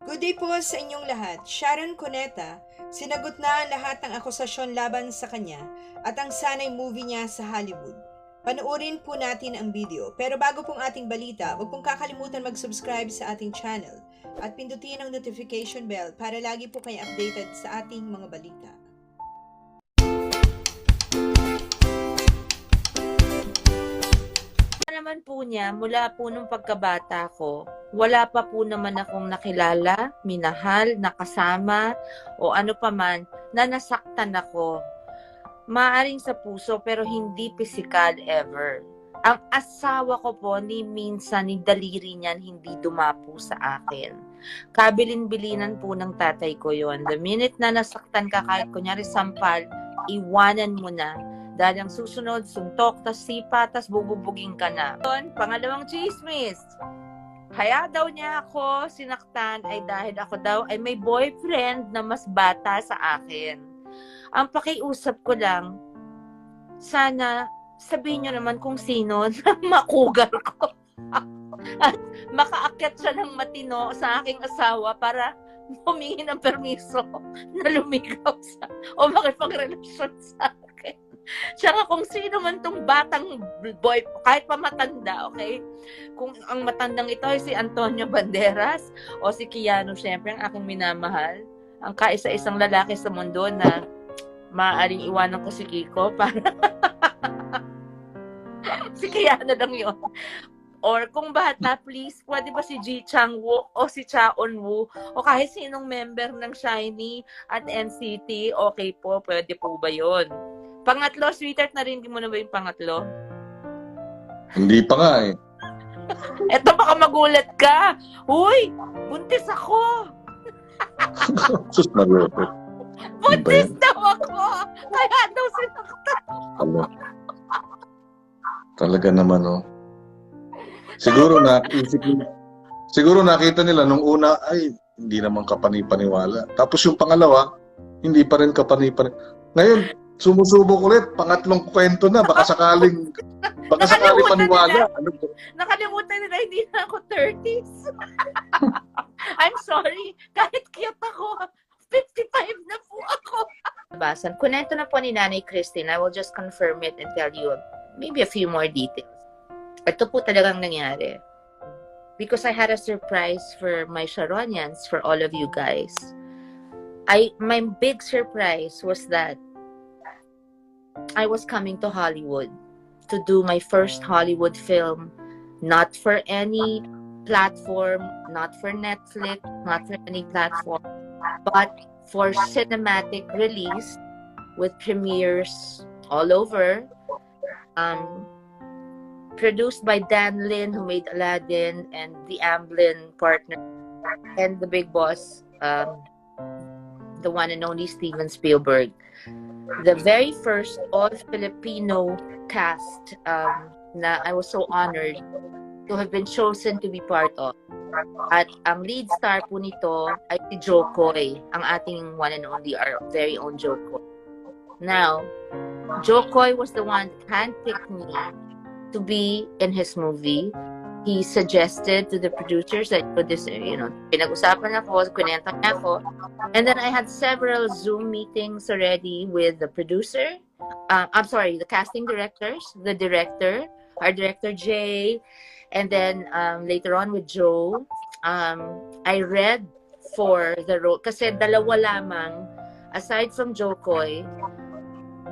Good day po sa inyong lahat. Sharon Cuneta, sinagot na ang lahat ng akusasyon laban sa kanya at ang sanay movie niya sa Hollywood. Panoorin po natin ang video. Pero bago pong ating balita, huwag pong kakalimutan mag-subscribe sa ating channel at pindutin ang notification bell para lagi po kayo updated sa ating mga balita. Naman po niya, mula po nung pagkabata ko, wala pa po naman akong nakilala, minahal, nakasama, o ano pa man, na nasaktan ako. Maaring sa puso, pero hindi physical ever. Ang asawa ko po, ni minsan, ni daliri niyan, hindi dumapo sa akin. Kabilin-bilinan po ng tatay ko yon. The minute na nasaktan ka, kahit kunyari sampal, iwanan mo na. Dahil ang susunod, suntok, tas sipa, tas bububugin ka na. Pangalawang chismis. Kaya daw niya ako sinaktan ay dahil ako daw ay may boyfriend na mas bata sa akin. Ang pakiusap ko lang, sana sabihin niyo naman kung sino na makugal ko. At makaakyat siya ng matino sa aking asawa para humingi ng permiso na lumigaw sa o makipagrelasyon sa akin. Tsaka kung sino man tong batang boy, kahit pa matanda, okay? Kung ang matandang ito ay si Antonio Banderas o si Keanu, syempre ang aking minamahal, ang kaisa-isang lalaki sa mundo na maaaring iwanan ko si Kiko para si Keanu lang yun. Or kung bata, please, pwede ba si Ji Chang-woo o si Chaon Woo o kahit sinong member ng SHINee at NCT, okay po, pwede po ba yun? Pangatlo, sweetheart, narinig mo na ba yung pangatlo? Hindi pa nga eh. Eto, baka magulat ka. Uy, buntis ako. Sus, nagulat. Buntis daw ako. Kaya daw sinaktan. Ano? Talaga naman, oh. Siguro nakita nila nung una, ay, hindi naman kapani-paniwala. Tapos yung pangalawa, hindi pa rin kapani-paniwala. Ngayon, sumusubok ulit, pangatlong kwento na, baka sakaling paniwala. Ano ba? Nakalimutan nila, hindi na ako 30s. I'm sorry. Kahit cute ako, 55 na po ako. Basan, kunento na po ni Nanay Christine. I will just confirm it and tell you maybe a few more details. Ito po talagang nangyari. Because I had a surprise for my Sharonians, for all of you guys. My big surprise was that I was coming to Hollywood to do my first Hollywood film, not for any platform, not for Netflix, not for any platform, but for cinematic release with premieres all over. Produced by Dan Lin, who made Aladdin, and the Amblin partner, and the big boss, the one and only Steven Spielberg. The very first all-Filipino cast na I was so honored to have been chosen to be part of. At ang lead star po nito ay si JOKoy, ang ating one and only, our very own JOKoy. Now, JOKoy was the one that handpicked me to be in his movie. He suggested to the producers that this, pinag-usapan ako, kunento niya ako. And then I had several Zoom meetings already with the producer. The casting directors, the director, our director Jay, and then later on with Joe. I read for the role, kasi dalawa lamang, aside from JOKoy,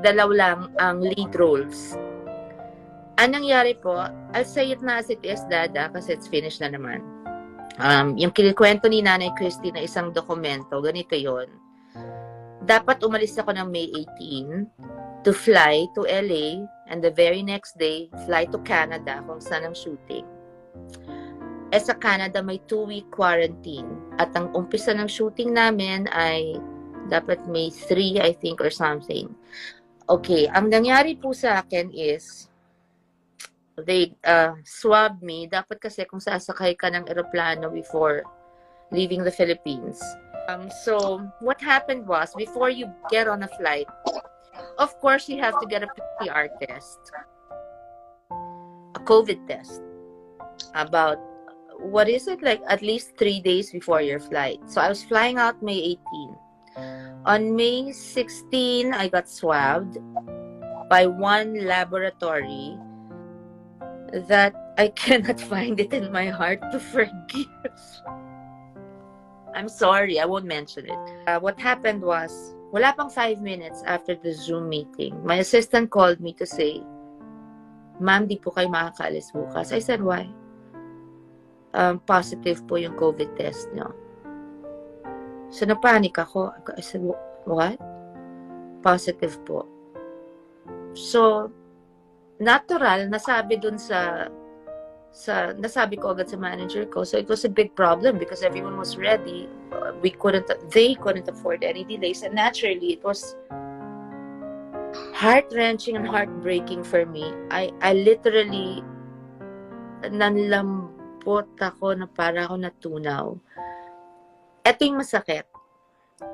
dalawa lang ang lead roles. Anong nangyari po, I'll say it na as it is, Dada, kasi it's finished na naman. Yung kinikwento ni Nanay Christine na isang dokumento, ganito yon. Dapat umalis ako ng May 18 to fly to LA, and the very next day, fly to Canada kung saan ang shooting. Sa Canada, may 2-week quarantine. At ang umpisa ng shooting namin ay dapat May 3, I think, or something. Okay, ang nangyari po sa akin is, they swabbed me. Dapat kasi kung sasakay ka ng eroplano before leaving the Philippines. So, what happened was, before you get on a flight, of course, you have to get a PCR test. A COVID test. About what is it, like at least 3 days before your flight. So I was flying out May 18. On May 16, I got swabbed by one laboratory that I cannot find it in my heart to forgive. I'm sorry, I won't mention it. What happened was, wala pang 5 minutes after the Zoom meeting, my assistant called me to say, "Ma'am, di po kayo makakaalis bukas." I said, "Why?" Positive po yung COVID test nyo. So, napanic ako. I said, "What?" Positive po. So, natural, nasabi dun nasabi ko agad sa manager ko. So, it was a big problem because everyone was ready. They couldn't afford any delays. And naturally, it was heart-wrenching and heartbreaking for me. I literally, nanlambot ako na para ako natunaw. Ito yung masakit.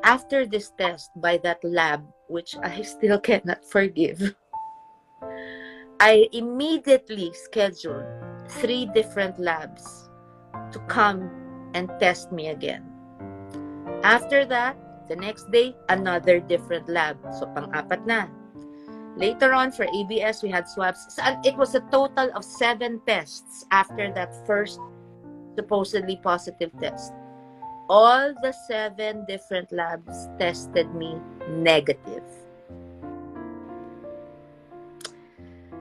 After this test by that lab, which I still cannot forgive, I immediately scheduled 3 different labs to come and test me again. After that, the next day, another different lab. So, pang-apat na. Later on, for ABS, we had swabs. So, it was a total of 7 tests after that first supposedly positive test. All the 7 different labs tested me negative.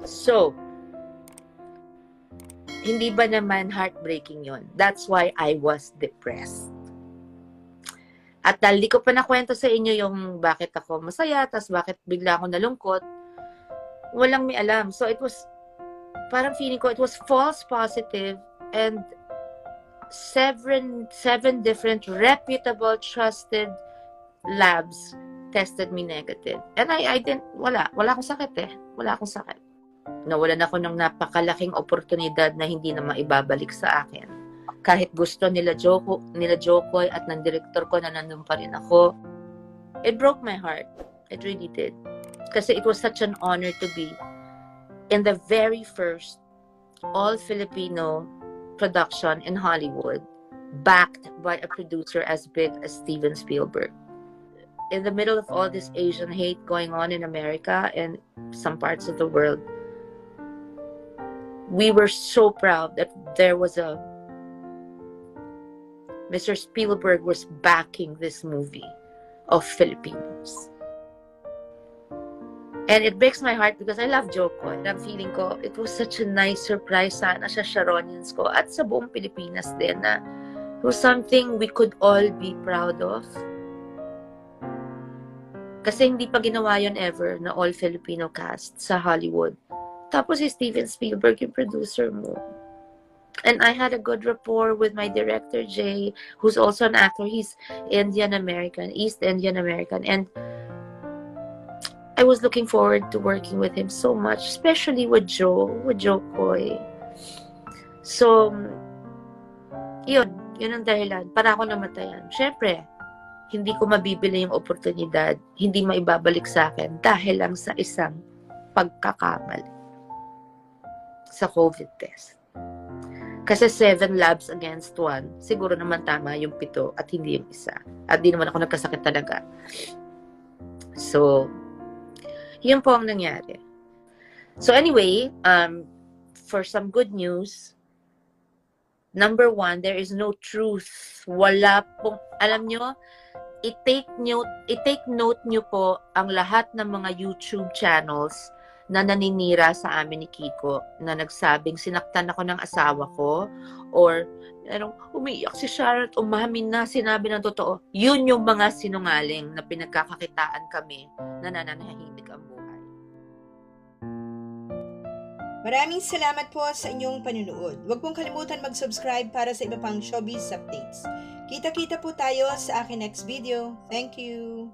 So, hindi ba naman heartbreaking yon? That's why I was depressed. At hindi ko pa nakwento sa inyo yung bakit ako masaya, tas bakit bigla ako nalungkot. Walang may alam. So, it was, parang feeling ko, it was false positive and 7 different reputable, trusted labs tested me negative. And I didn't, wala akong sakit eh. Wala akong sakit. Nawalan ako ng napakalaking oportunidad na hindi na maibabalik sa akin. Kahit gusto nila JOKoy at ng director ko na nandun pa rin ako. It broke my heart. It really did. Kasi it was such an honor to be in the very first all-Filipino production in Hollywood, backed by a producer as big as Steven Spielberg. In the middle of all this Asian hate going on in America and some parts of the world, we were so proud that there was Mr. Spielberg was backing this movie of Filipinos. And it breaks my heart because I love JOKoy. I'm feeling ko, it was such a nice surprise sana sa Sharonians ko at sa buong Pilipinas din na it was something we could all be proud of. Kasi hindi pa ginawa yun ever na all-Filipino cast sa Hollywood. Tapos si Steven Spielberg yung producer mo. And I had a good rapport with my director, Jay, who's also an actor. He's Indian-American, East Indian-American. And I was looking forward to working with him so much, especially with JOKoy. So, yun ang dahilan. Para ako namatayan. Siyempre, hindi ko mabibili yung oportunidad, hindi maibabalik sa akin dahil lang sa isang pagkakamali sa COVID test. Kasi 7 labs against 1, siguro naman tama yung 7 at hindi yung 1. At di naman ako nagkasakit talaga. So, yun po ang nangyari. So anyway, for some good news, number 1, there is no truth. Wala pong, alam nyo, i-take note nyo po ang lahat ng mga YouTube channels na naninira sa amin ni Kiko, na nagsabing sinaktan ako ng asawa ko, or umiiyak si Sharon at umamin na sinabi ng totoo. Yun yung mga sinungaling na pinagkakakitaan kami na nananahimik ang buhay. Maraming salamat po sa inyong panunood. Huwag pong kalimutan mag-subscribe para sa iba pang showbiz updates. Kita-kita po tayo sa aking next video. Thank you!